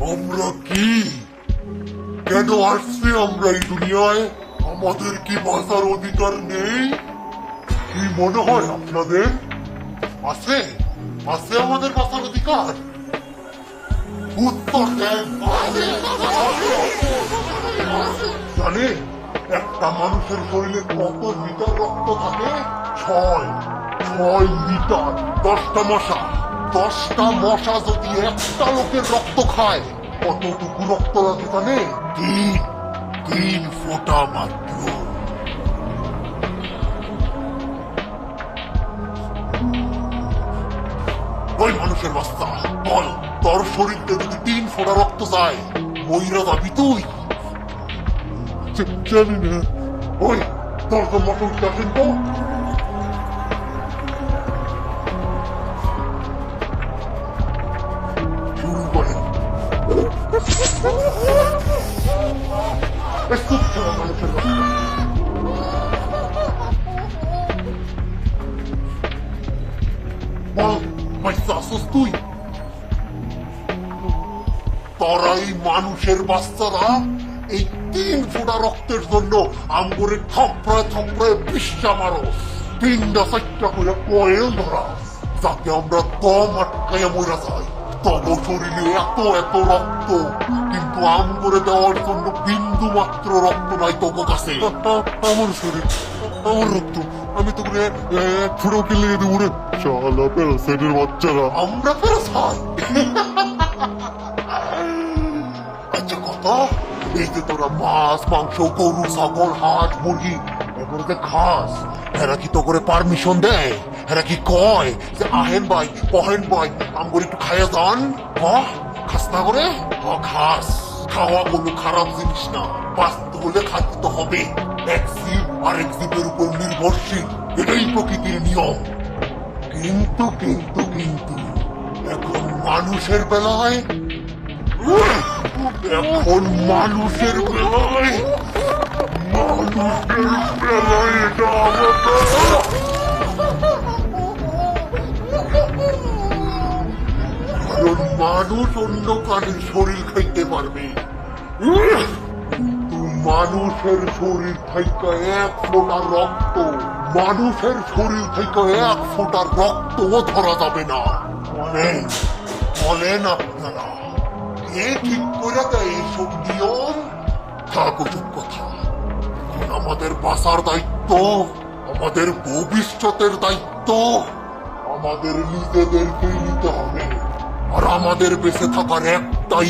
আমরা কি কেন আসছি আমরা এই দুনিয়ায়? আমাদের কি বাঁচার অধিকার নেই? কি মনে হয় আপনাদের? আছে আছে আমাদের বাঁচার অধিকার? উত্তর দেন। জানে একটা মানুষের শরীরে কত লিটার রক্ত থাকে? 6 লিটার। 10টা মশা যদি একটা লোকের রক্ত খায় কতটুকু রক্ত লাগে জানে? তিন ফোঁটা মাত্র। ওই মানুষের বাচ্চা, বল তোর শরীরতে যদি 3 ফোঁটা রক্ত যায় মইরা যাবি তুই? জানি না। ওই তোর তো মটন আসেন তো। শুরু করেন। চুপ ছাড়া মানুষের বাচ্চা। বল বাচ্চা আসস তুই? তোরা এই মানুষের বাচ্চারা এই 3 ফোঁটা রক্তের জন্য আমগরে থপড়ায় পিষ্টা মারো, 3টা-4টা করে কয়েল ধরা, যাতে আমরা দম আটকাইয়া মরা যাই। তব শরীরে এত রক্ত, কিন্তু আমগরে দেওয়ার জন্য বিন্দু মাত্র রক্ত নাই তব কাছে। আমার শরীর, আমার রক্ত, আমি তো করে 1 ফোঁটাও কে লেগে দেবো রে। শালা প্যারাসাইটের বাচ্চারা। আমরা প্যারাসাইট? আচ্ছা কথা, এই যে তোরা মাছ মাংস গরু ছাগল হাঁস মুরগি এগুলো যে খাস, এরা কি তো করে পারমিশন দেয়? এরা কি কয় যে আহেন ভাই কহেন ভাই আমগর একটু খাইয়া যান? খাস না করে? খাস। খাওয়া কোনো খারাপ জিনিস না, বাঁচতে হলে খাদ্য তো হবে। এক জীব আরেক জীবের উপর নির্ভরশীল, এটাই প্রকৃতির নিয়ম। কিন্তু কিন্তু কিন্তু এখন মানুষের বেলায় এটা মানুষ অন্য প্রাণীর শরীর খাইতে পারবে, মানুষের শরীর থেকে 1 ফোঁটা রক্ত, মানুষের শরীর থেকে 1 ফোঁটা রক্তও ধরা যাবে না। বলেন আপনারা কে ঠিক করে দেয় এইসব নিয়ম? থাকুক কথা, এখন আমাদের বাঁচার দায়িত্ব, আমাদের ভবিষ্যতের দায়িত্ব আমাদের নিজেদেরকেই নিতে হবে। আর আমাদের বেঁচে থাকার একটাই